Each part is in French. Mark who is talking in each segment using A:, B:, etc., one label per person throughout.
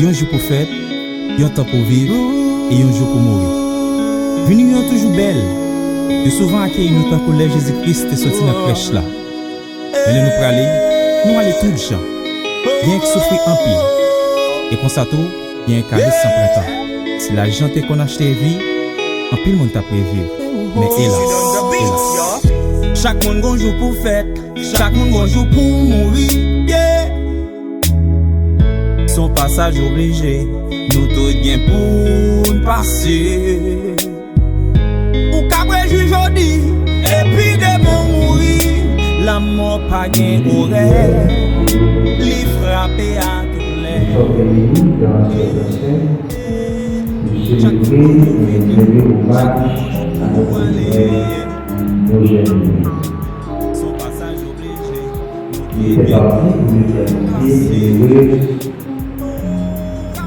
A: Un jour pour fête, un temps pour vivre et un jour pour mourir. Venue est toujours belle. Et souvent accueilli nous tant que Jésus-Christ est sorti dans la crèche là. Mais nous praler, nous allons tout le champ. Bien que souffrir en pile. Et comme ça tout, bien qu'aller sans printemps. Si la gente qu'on achète vie, en pile monde t'a prévu. Mais hélas. Chaque monde un jour pour fête, chaque monde un jour pour mourir. Son passage obligé, nous tous bien pour nous passer. Ou qu'après aujourd'hui, et puis demain mourir, la mort pas gain horaire, li frapper à toutes les. Son passage obligé, nous tous bien pour nous passer.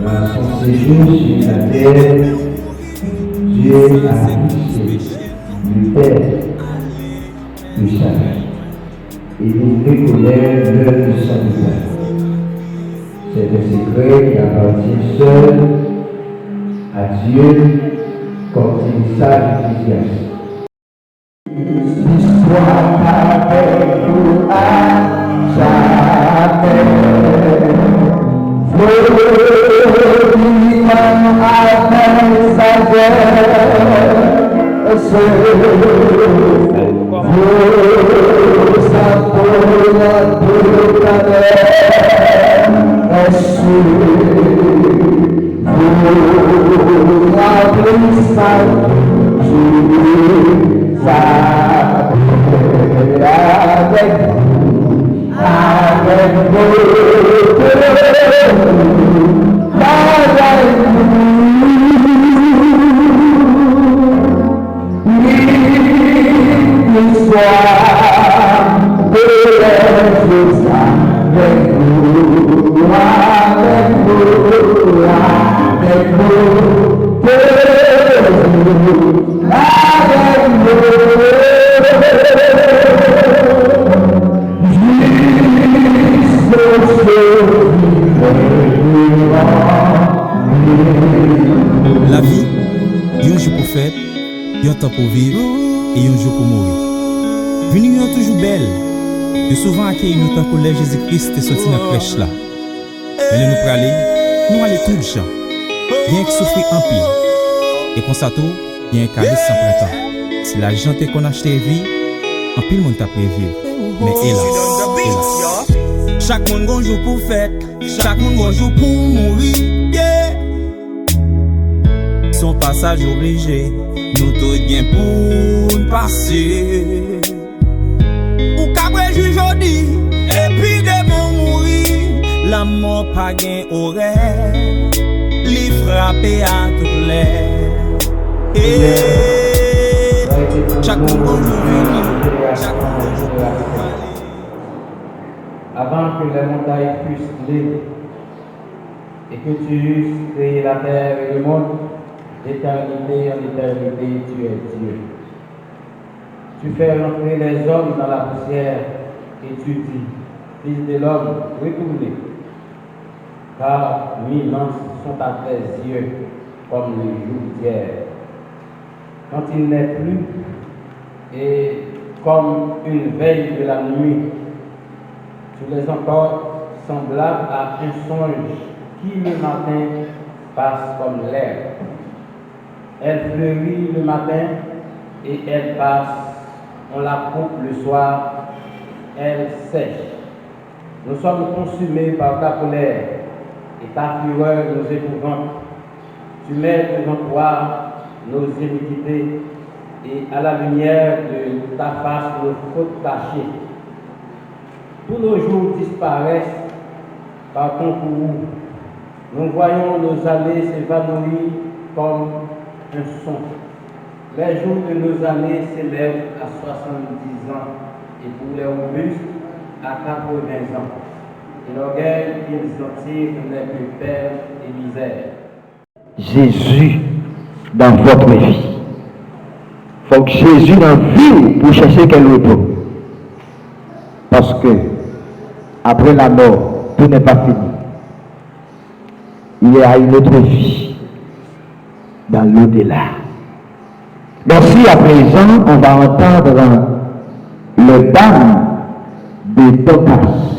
B: Dans son séjour sur la terre, Dieu a affiché du Père du salut. Et il reconnaît l'œuvre de son visage. C'est un secret qui appartient seul à Dieu comme il sage Ecclésiaste. L'histoire avec nous à jamais.
A: La vie, un jour pour fête, un temps pour vivre et un jour pour mourir. Venue est toujours belle. Et souvent accueilli nous tant que Jésus-Christ est sorti dans la crèche là. Mais nous praler, nous allons tout le champ. Bien que souffrir en pile. Et comme ça tout, bien qu'aller sans printemps. Si la gente qu'on achète vie, en pile monde t'a prévu. Mais hélas. Chaque monde un jour pour fête, chaque monde un jour pour mourir. Son passage obligé, nous tous bien pour nous passer. Ou qu'après aujourd'hui, et puis demain mourir, la mort pas gain horaire, li frapper à toutes les. Et chaque monde aujourd'hui, chaque monde aujourd'hui.
B: Avant que les montagnes fussent ligues et que tu eusses créé la terre et le monde, d'éternité en éternité, tu es Dieu. Tu fais rentrer les hommes dans la poussière et tu dis, Fils de l'homme, retournez, car 1000 ans sont à tes yeux comme le jour d'hier. Quand il n'est plus, et comme une veille de la nuit, tu les encore semblables à un songe qui le matin passe comme l'air. Elle fleurit le matin et elle passe, on la coupe le soir, elle sèche. Nous sommes consumés par ta colère et ta fureur nous épouvante. Tu mets devant toi nos iniquités et à la lumière de ta face nos fautes cachées. Tous nos jours disparaissent partons pour vous. Nous voyons nos années s'évanouir comme un son. Les jours de nos années s'élèvent à 70 ans et pour les robustes à 80 ans. Et l'orgueil qu'ils en tirent n'est que perte et misère.
C: Jésus dans votre vie. Il faut que Jésus dans la vie pour chercher quel repos. Parce que après la mort, tout n'est pas fini. Il y a une autre vie dans l'au-delà. Merci à présent, on va entendre le bam de Tokas.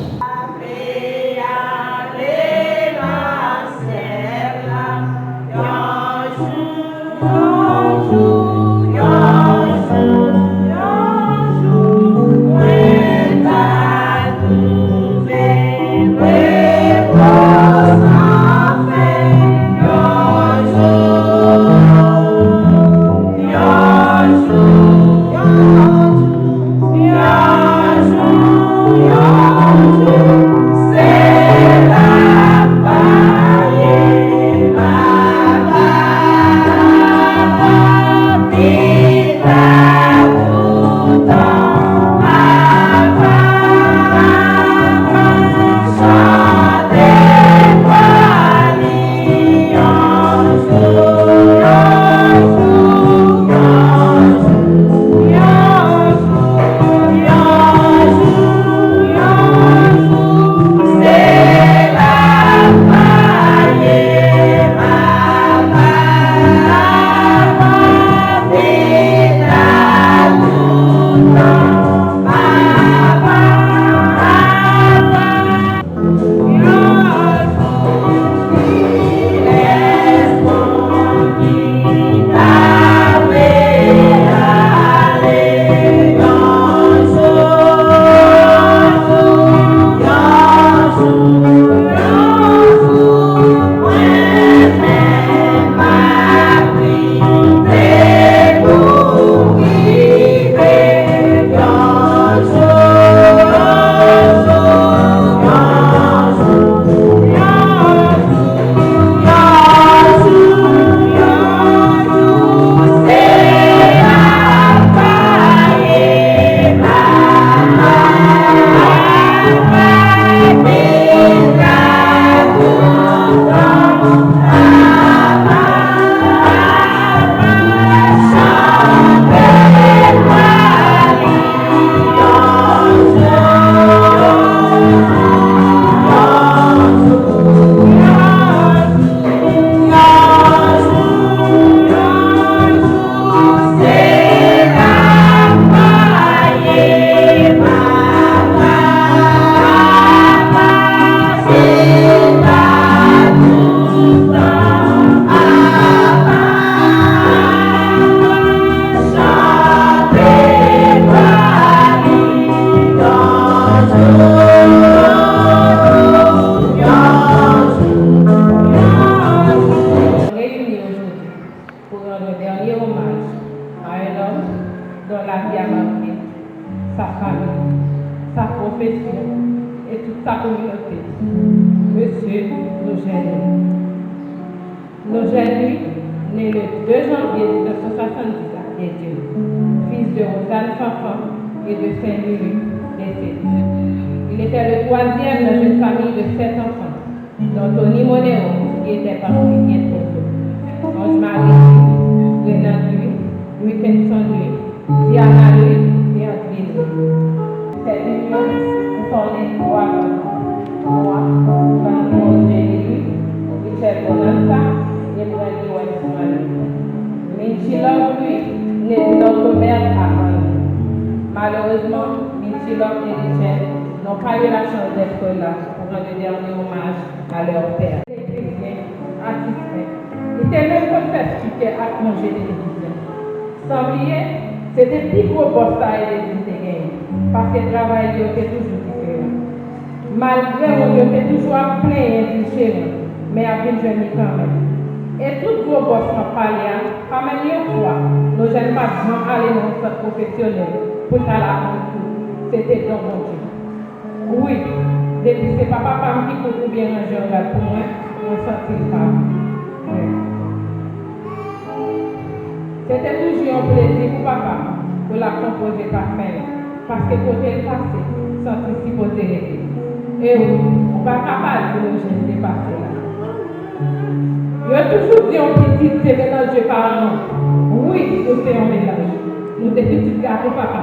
D: et toute sa communauté, Monsieur Nogène, né le 2 janvier 1970 à Dieu, fils de Rosanne Fanfan et de Saint-Louis décédé. Il était le troisième dans une famille de 7 enfants, dont Tony Monero, qui était parti bientôt. Ange Marie, Renan Louis, Louis Kenson Louis, Diana Louis et Antoine Louis. Cette union sont les trois moi, Valentin Louis, Michel Bonanza et Brady Westman. Minchilov, lui, né de notre mère à Manu. Malheureusement, Minchilov et Michel n'ont pas eu la chance d'être là pour rendre le dernier hommage à leur père. Les chrétiens, artistes, étaient même confessés à congé de l'église. Sans oublier, c'était plus gros boss à l'église de gagne, parce que le travail était toujours différent. Malgré mon était toujours plein et différent, mais avec jeune quand même. Et tout gros boss m'a parlé, pas même une fois, nos jeunes parents allaient dans le centre professionnel pour faire la rencontre. C'était dans mon Dieu. Oui, Depuis c'est papa qui peut bien ranger en garde pour moi, on sentit pas. C'était toujours un plaisir pour papa pour la composer par fin. Parce que quand elle passait, sans supposer. Et on ne va pas parler de je ne pas là. Il y a toujours dit un petit c'est mélange par an. Oui, nous c'est un mélange. Nous des petits gâteaux papa.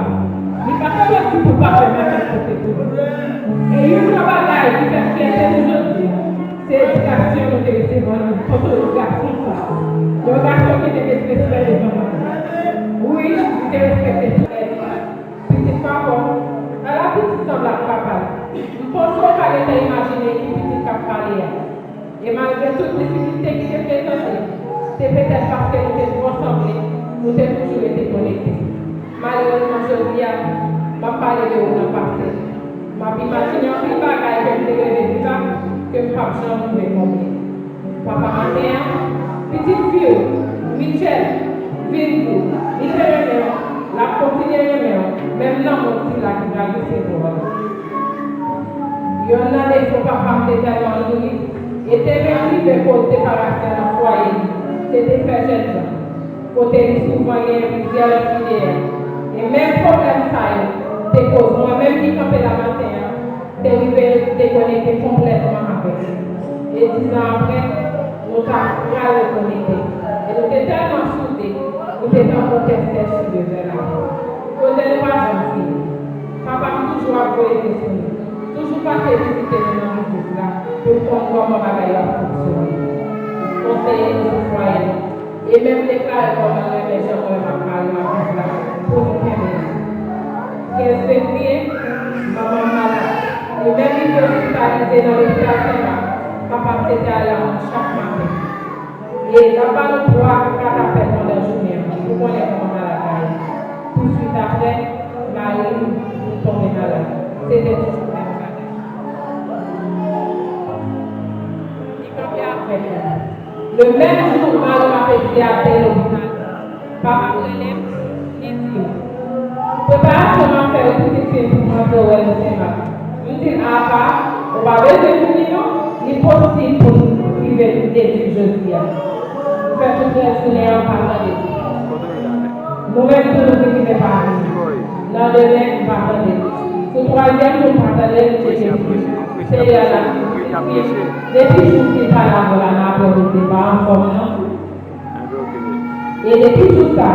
D: Il n'y a pas de tout pour pas faire même côté pour nous. Et une bagaille qui fait fierté aujourd'hui, c'est l'éducation que nous recevons contre le garçon. Le garçon qui était respecté devant moi. Oui, il était respecté tout les jours. C'est pas bon. À la petite semble à papa. Nous pensons qu'elle était imaginée qui petite cap parler. Et malgré toutes les difficultés qui étaient présentées, c'est peut-être parce que nous étions ensemble, nous avons toujours été connectés. Malheureusement, aujourd'hui, je vais parler de vous dans le passé. Je vais imaginer un petit bagage que je vais vivre, que je ne vais pas changer de mon vie. Papa Matin, petite fille, Michel, Vinci, Michel, la continuer, même non, mon petit là qui va le faire. Il y en a des fois, papa, c'est tellement nourri. Et tes métiers de cause séparation dans le foyer, c'était très jeune. Côté souvent, il y a plusieurs filières. Et même problème, ça, c'est cause moi-même qui campais la matin, c'est arrivé à déconnecter complètement avec. Et 10 ans après, nous avons reconnecté. Et nous étions tellement soudés, nous étions contestés sur le verre. Nous n'étions pas gentils. Papa m'a toujours appuyé sur nous. Toujours pas visiter dans le groupe là pour comprendre comment la vie fonctionne. Conseiller nos foyers et même déclarer comment les gens vont parler là pour nous permettre. 15 février, maman malade. Et même si je suis hospitalisée dans l'hôpital, papa s'était allé chaque matin. Et là-bas, nous trois, 4 appels dans la journée pour connaître comment malade. Tout de suite après, Marie nous tombait malade. C'était toujours même. Le même jour, Marie m'a fait à l'hôpital. Papa relève, il dit préparation m'a fait une petite fille pour moi de le Sénat. Je dis à part, on va besoin de nous, il est possible pour nous vivre des jeudi. Nous faisons toute la journée en parlant de nous. Nous-mêmes, nous ne vivons pas. Dans le même, nous parlons de nous. Au troisième, nous parlons de nous. C'est là. Depuis que je suis là, on n'a pas en forme. Et depuis tout ça,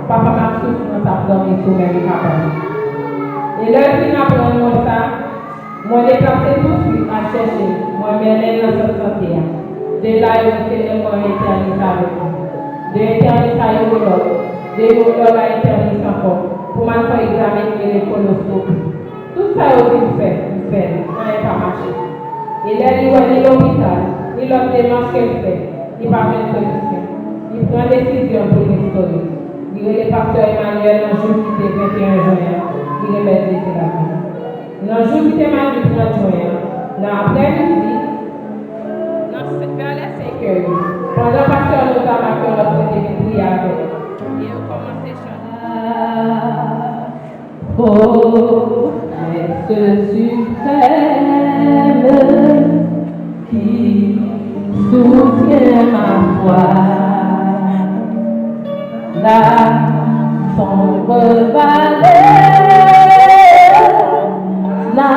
D: papa m'a soufflé dans sa dormir sur mes capables. Et là, si nous apprenons ça, moi, j'ai déplacé tout de suite à chercher. Moi, je suis dans cette santé. De là, je suis moi éternité avec moi. De l'éternité à l'autre. De l'autre à l'éternité encore. Pour moi, faire examiner les colonoscopies. Tout ça, je fait. On n'est pas marché. Et là, il va à l'hôpital, il a des démarches qu'il fait, il va faire une solution. Il prend une décision pour l'histoire. Il est le pasteur Emmanuel dans le jour qui était 21 juin, il est bête de thérapie. Dans le jour qui était mardi 30 juin, dans l'après-midi, vers les 5 heures, pendant le pasteur nous a marqué notre prière avec. Et on commence à chanter. Oh, Maître suprême, qui soutient ma foi, la sombre vallée n'a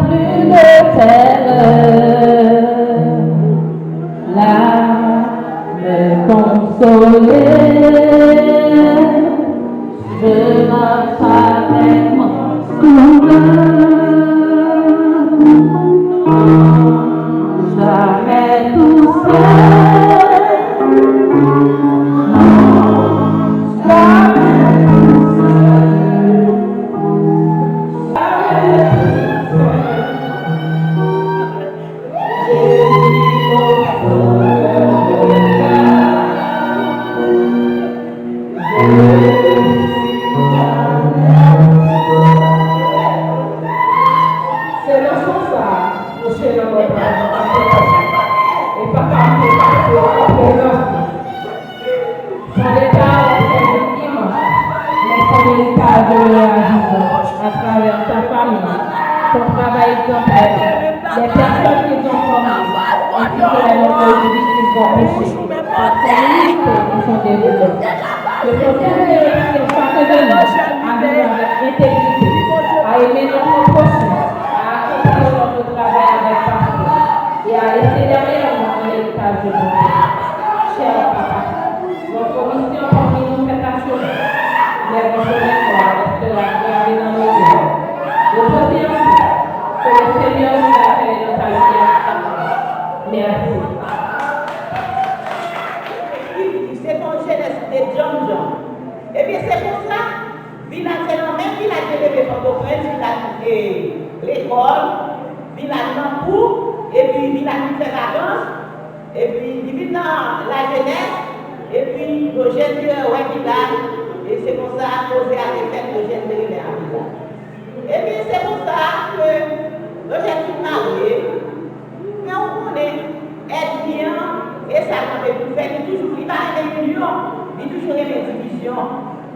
D: plus de terreur, là me consoler, je marche avec mon courage. Jamais tout seul, jamais tout seul, c'est le son ça, monsieur le maître. Et papa est parti à présent. Son état est immense, mais son héritage de la vie à travers sa famille, ton travail exemplaire, les personnes qu'ils ont formées, ainsi que les nombreux vies qu'ils vont toucher. Par ces ministres, nous sont dévoués. Je peux soutenir chacun de nous à vivre avec intégrité, à aimer notre prochain, à accomplir notre travail avec passion et à laisser derrière nous un héritage de bonté. Cher papa, votre commission parmi nous fait assurer. Mais votre mémoire restera gravée dans nos cœurs. Je peux dire que le Seigneur nous a fait dans ta lumière. Merci.
E: C'est ton jeunesse de John. Et bien c'est pour ça, village, c'est le même village de bébé Port-au-Prince, village de l'école, village Nampour, et puis village de vacances, et puis village la jeunesse, et puis le jeune ouais, village, et c'est pour ça posé à des fêtes le jeune de village. Et puis c'est pour ça que le jeune qui marié, mais on connaît, être bien, et ça quand même faire, il va avoir une union, il toujours une division.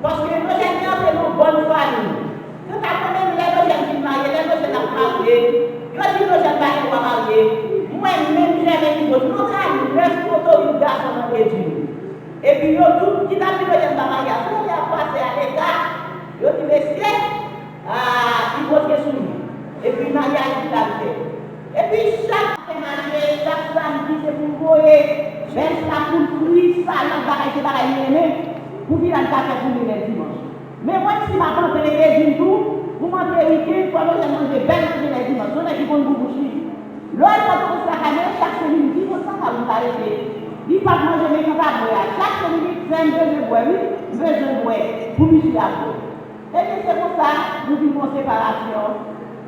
E: Parce que nos jeunes c'est nos bonnes familles. Quand tu as quand même les jeunes qui marient, les jeunes qui sont mariés, ils ont dit nos jeunes qui sont mariés. Moi-même, j'aime les autres. Nous avons 9 autorités dans l'église. Et puis, tout qui a dit nos jeunes mariés, si on a passé à l'état, ils ont dit, messieurs, il faut se souvenir. Et puis, mariage, il a fait. Et puis, chaque samedi, c'est pour vous, même ça pour fruit, ça, l'embarras, c'est pareil, pour vivre dans le café pour les dimanches. Mais moi, si ma tante est régime tout, vous m'entrez le week-end, pour aller manger belle pour les dimanches. On a qui vont vous boucher. L'autre, quand on s'est ramené, chaque semaine, il faut ça, vous arrêter. Il ne faut pas manger mes capables. Chaque semaine, c'est un besoin de boire, oui, besoin de boire, pour lui à vous. Et bien, c'est pour ça, nous vivons en séparation.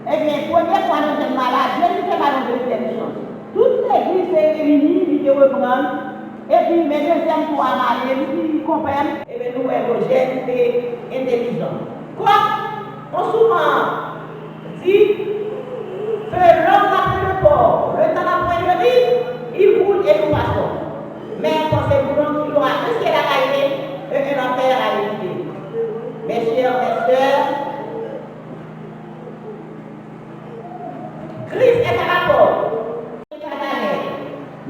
E: Eh bien, première fois, nous sommes malades, je ne sais pas dans deuxième chose. Toute l'église s'est réunie, il te reprend. Et puis, mes deuxièmes fois mariés, ils comprennent. Et bien, nous, les jeunes, c'est intelligent. Quoi? On souvent dit que l'homme n'a plus le corps, le temps n'a point de vie, il roule et nous passons. Mais quand c'est pour nous qui aura tout ce qu'elle a gagné, un enfer à éviter. Mes chers, mes sœurs, Christ est à la porte.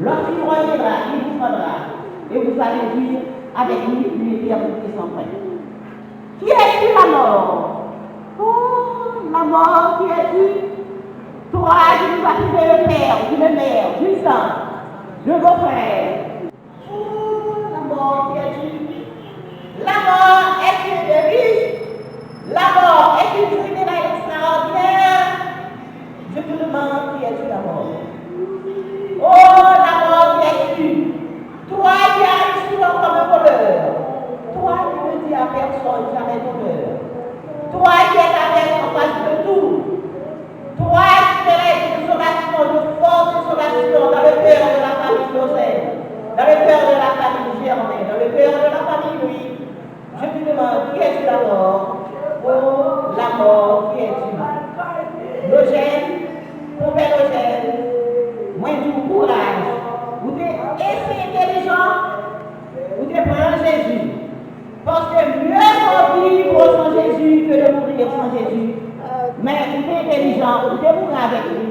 E: Lorsqu'il reviendra, il vous prendra et vous allez vivre avec lui une éternité sans fin. Qui est-tu la mort? Oh, la mort, qui es-tu? Toi qui nous as privé le Père, du Mère, du sang, de vos frères. Oh, la mort, qui es-tu? La mort est une riche. La mort est une criminelle extraordinaire. Je te demande, qui es-tu la mort? Oh, la mort qui es-tu? Toi qui arrives souvent comme un voleur. Toi qui ne dis à personne jamais ton heure. Toi qui es avec en face de tout. Toi qui fais des isolations, de fortes isolations dans le cœur de la famille Joseph, dans le cœur de la famille Germain, dans le cœur de la famille Louis. Je te demande, qui es-tu la mort? Oh, la mort, qui es-tu? Eugène, mon père Eugène, moi du courage. Vous êtes assez intelligent, vous êtes prendre Jésus. Parce que mieux vivre sans Jésus que de mourir sans Jésus. Mais vous êtes intelligent, vous êtes mourir avec lui.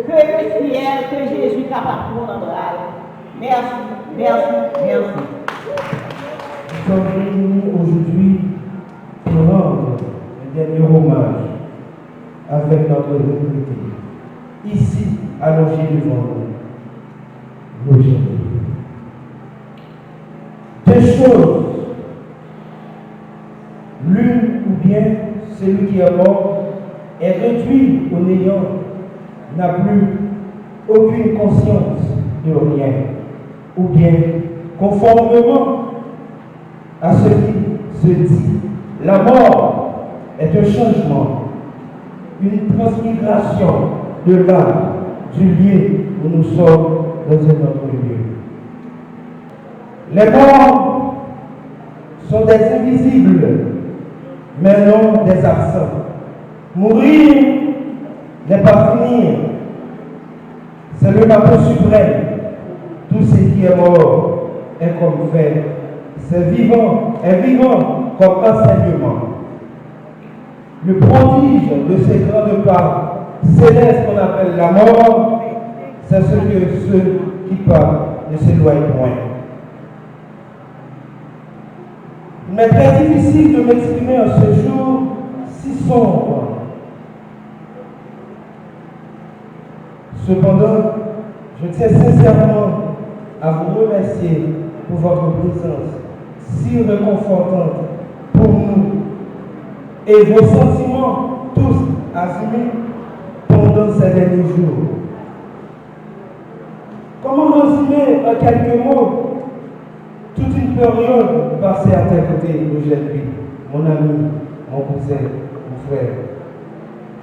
E: Que le ciel, que Jésus capable pour notre âme. Merci, merci, merci.
F: Nous sommes réunis aujourd'hui pour rendre un dernier hommage avec notre recruté. Ici, allongé devant nous, nos jeunes. Deux choses. L'une ou bien celui qui est mort est réduit au néant, n'a plus aucune conscience de rien. Ou bien, conformément à ce qui se dit, la mort est un changement, une transmigration de l'âme, du lieu où nous sommes dans un autre lieu. Les morts sont des invisibles, mais non des absents. Mourir n'est pas finir. C'est le matin suprême. Tout ce qui est mort est comme fait. C'est vivant, est vivant comme enseignement. Le prodige de ces grandes pas céleste qu'on appelle la mort, c'est ce que ceux qui parlent ne s'éloignent point. Il m'est très difficile de m'exprimer en ce jour si sombre. Cependant, je tiens sincèrement à vous remercier pour votre présence si réconfortante pour nous et vos sentiments tous azimuts pendant ces derniers jours. Comment résumer en quelques mots toute une période passée à tes côtés aujourd'hui, mon ami, mon cousin, mon frère?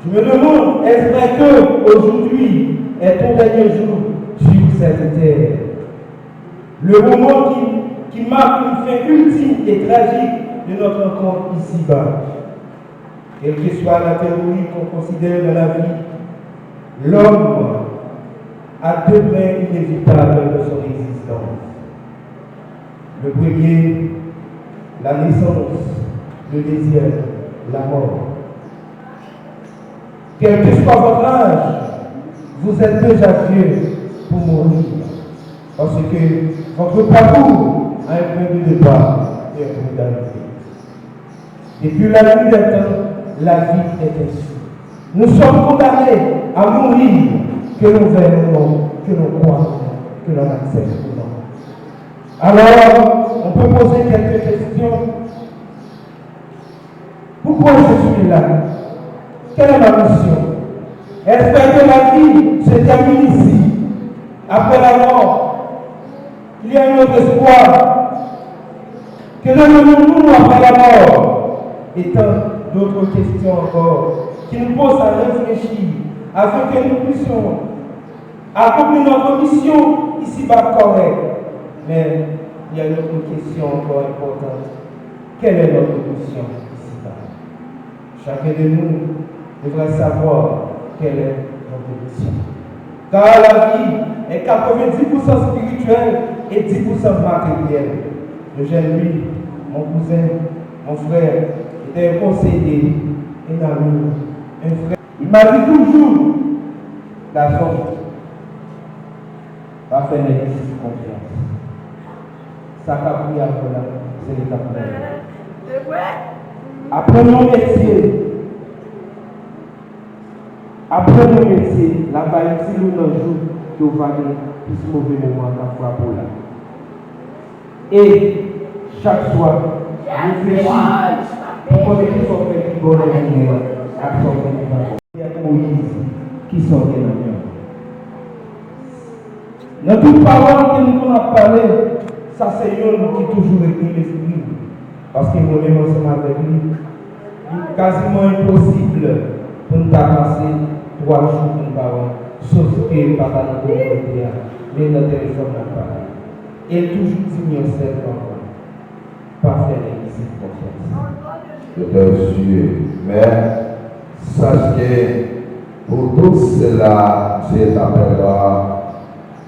F: Je me demande, est-ce vrai qu'aujourd'hui est ton dernier jour sur cette terre? Le moment qui marque une fin ultime et tragique de notre rencontre ici-bas. Quelle que soit la théorie qu'on considère dans la vie, l'homme a deux mains inévitables de son existence. Le premier, la naissance, le désir, la mort. Quel que soit votre âge, vous êtes déjà vieux pour mourir. Parce que votre parcours a un point de départ et un point d'arrivée. Depuis la nuit des temps, la vie est ainsi. Nous sommes condamnés à mourir, que nous verrons, que nous croyons, que l'on accepte ou non. Alors, on peut poser quelques questions. Pourquoi je suis là? Quelle est ma mission? Est-ce que la vie se termine ici, après la mort? Il y a un autre espoir. Que devenons-nous après la mort? Et tant d'autres questions encore qui nous posent à réfléchir afin que nous puissions accomplir notre mission ici-bas correcte. Mais il y a une autre question encore importante. Quelle est notre mission ici-bas? Chacun de nous devrait savoir quelle est notre mission. Car la vie est 90% spirituelle et 10% matérielle. Le jeune lui, mon cousin, mon frère, était un conseiller, un ami, un frère. Il m'a dit toujours, garçon, va faire l'exercice de confiance. Ça qu'a pris après là, c'est l'étape là. Après mon métier, la vaille si nous n'en joue que vous avez plus mauvais moment qu'à frappe là. Et chaque soir, réfléchis pour que tu sois fait qui bonne manière à son fait. Il y a Moïse qui sort de la dans toute parole que nous avons parlé, ça c'est un qui toujours écrit l'esprit. Parce que nous-mêmes ensemble avec lui, il est quasiment impossible pour nous passer 3 jours pour nous parler. Sauf que par la pauvreté, mais notre téléphone n'a pas. Et toujours dit yourself pas faire l'exercice de confiance.
G: Je te suis, mais sache que pour tout cela, Dieu t'appellera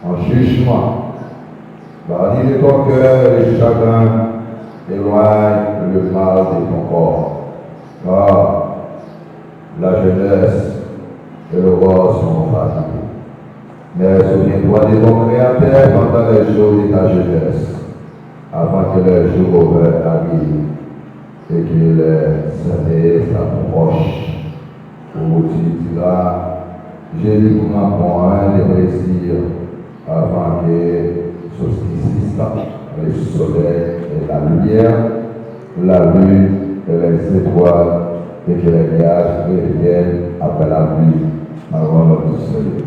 G: en jugement. Bannir de ton cœur les chagrins, éloigne le mal de ton corps. Car la jeunesse et le roi sont fatigués. Mais souviens-toi de ton Créateur pendant les jours de ta jeunesse, avant que les jours mauvais arrivent et que les années s'approchent, où tu diras, j'ai eu un point de plaisir avant que solstice, le soleil et la lumière, la lune et les étoiles, et que les nuages reviennent après la pluie avant notre soleil.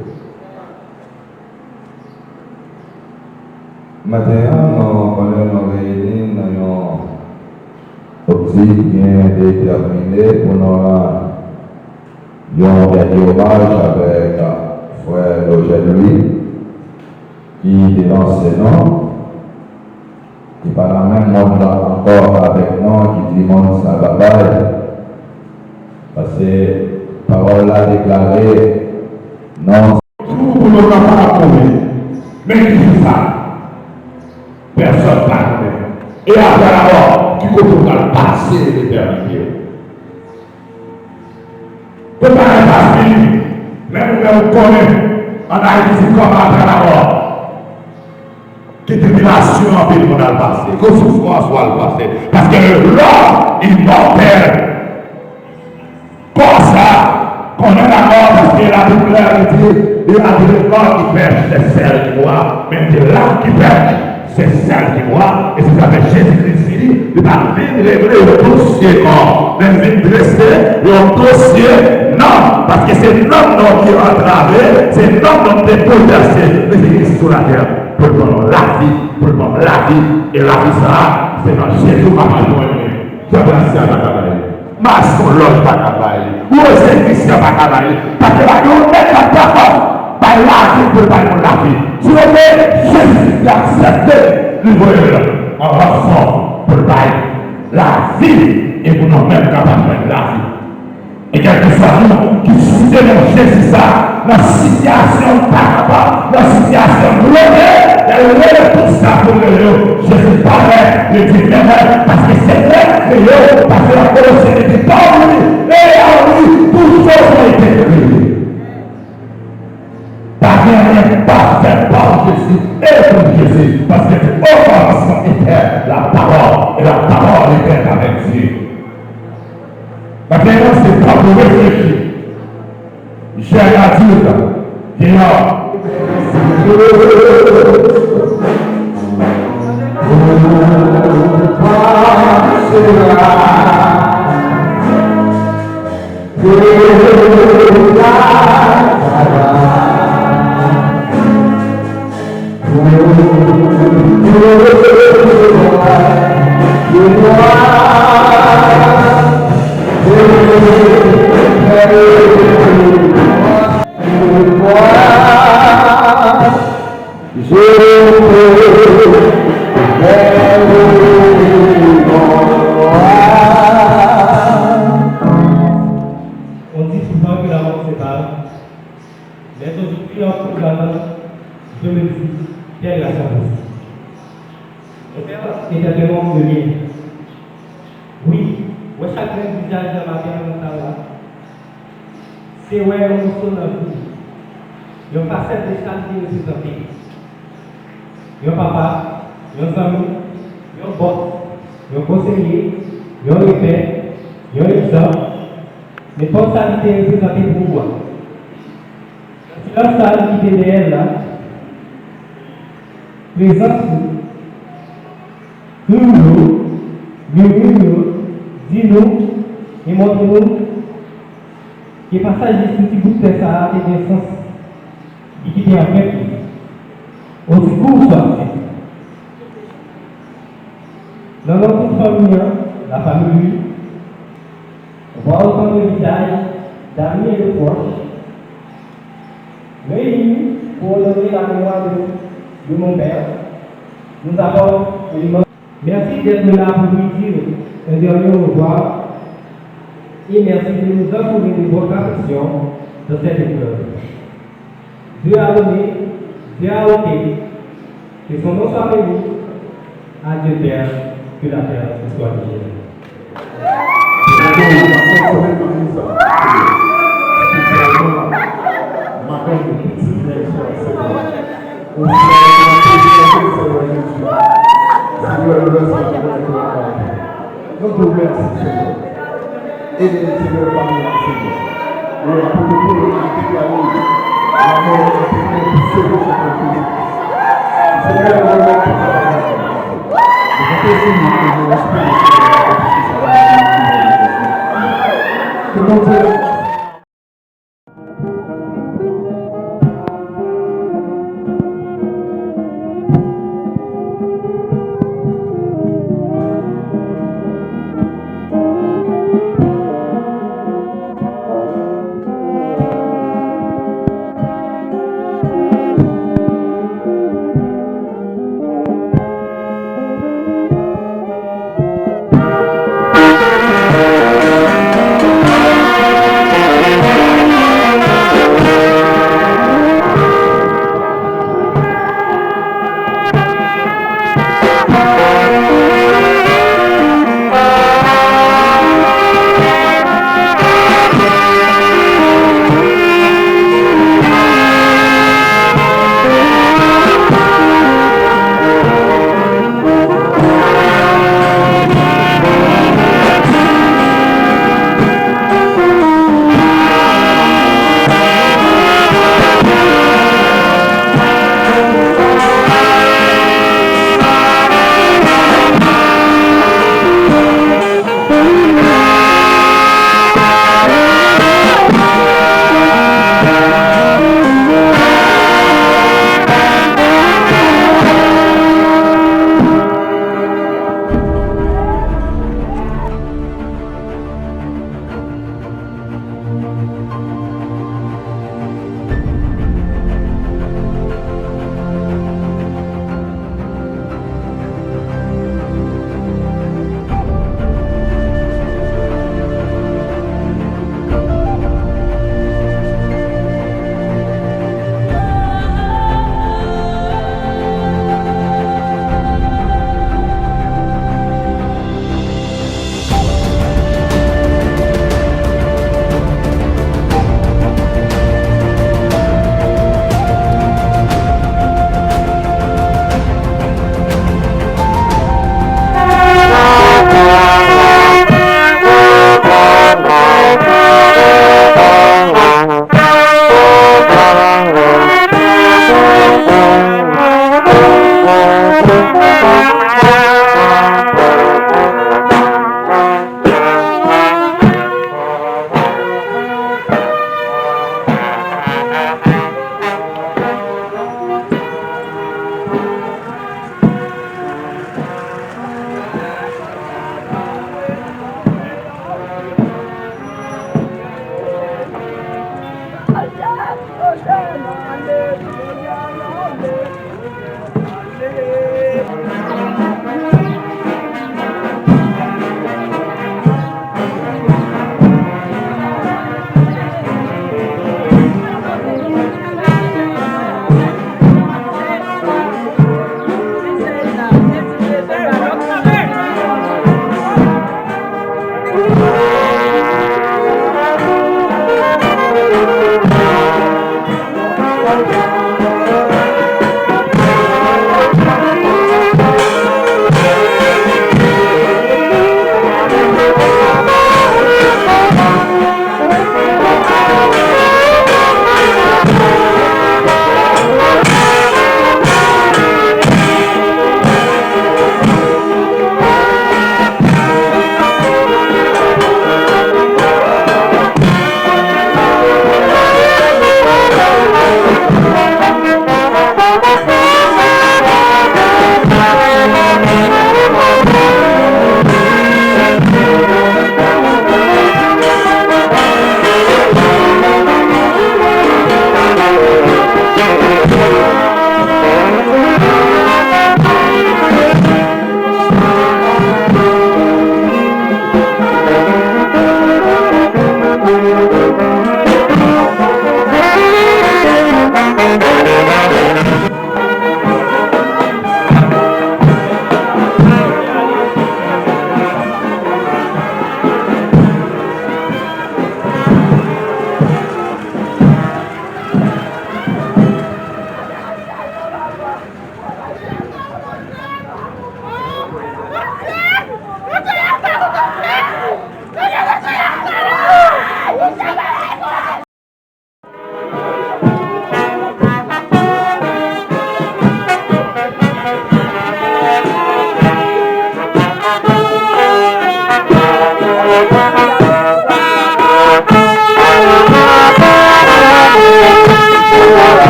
G: Maintenant, on est réunis dans une optique bien déterminée pour nous rendre un dernier hommage avec frère Roger-Louis, qui est enseignant, qui parle la même monde encore avec nous, qui dit monde sa bataille. Parce que parole là déclarée, non.
H: Tout le monde n'a pas approuvé. Mais qui fait ça? Personne n'a approuvé. Et après la mort, qui continue à passer l'éternité. Peut-être pas fini. Même on connaît, en Haïti, c'est comme après la mort. Qui tribulation en pays qu'on a le passé, que souffrance soit le passé. Parce que l'homme immortel, comme ça, qu'on a la mort parce que la Bible dit, il a dit le corps qui pêche, c'est celle qui voit, mais c'est l'âme qui pêche, c'est celle qui voit, et c'est ça que Jésus-Christ dit, il va venir régler le dossier corps, même venir dresser le dossier non, parce que c'est l'homme qui est entravé, c'est l'homme qui est bouleversé, mais c'est sur la terre. Pour le monde, la vie, pour le monde, la vie, et la vie, ça, c'est dans Jésus, papa, nous aimer. Tu as placé à la cabaye. Masque, loge, pas cabaye. Où est-ce que c'est pas cabaye? Parce que la vie, on est la personne. Par la vie, pour pas la vie. Si on est Jésus, accepté, nous voyons en renfort pour la vie, et vous n'en même capable de la vie. Et quelquefois, nous qui soutenons Jésus, ça, dans la situation pas capable, dans la situation globale, elle est tout ça pour le Jésus parlait, le dit parce que c'est vrai que le parce que la colonne n'était pas en lui, et en lui, toutes choses ont été créées. Pas rien pas fait par Jésus et pour Jésus, parce que au commencement était la parole, et la parole était avec Dieu. Maintenant, c'est pas pour réfléchir. J'ai un adulte, Seigneur.
F: On dit souvent que la mort sépare, mais aujourd'hui, en tout cas, je me dis, quelle est la sagesse? Mon père était tellement de lien. Oui, moi, chaque visage de ma terre, c'est où est mon son dans la vie. Il y a pas cette distance qui nous est sortie. Il y a papa, il y a ami, il y a boss, il y a conseiller, il y a repère, il y a exemple. Mais comme ça, il était représenté pour moi. Si la salle qui était derrière là, présente-nous, nous, dis-nous, et montre-nous que le passage de ce petit bout de ça a des sens et qui était en fait au secours ça. Dans notre famille, la famille, on voit autant de visages d'amis et de proches réunis pour honorer la mémoire de mon père. Nous avons une merci d'être là pour lui dire un dernier au revoir et merci de nous accorder de votre affection dans cette épreuve. Dieu a donné, Dieu a ôté, que son nom soit béni, à Dieu Père, que la terre soit bénie.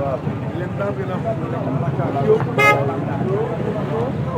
I: l'entendre dans la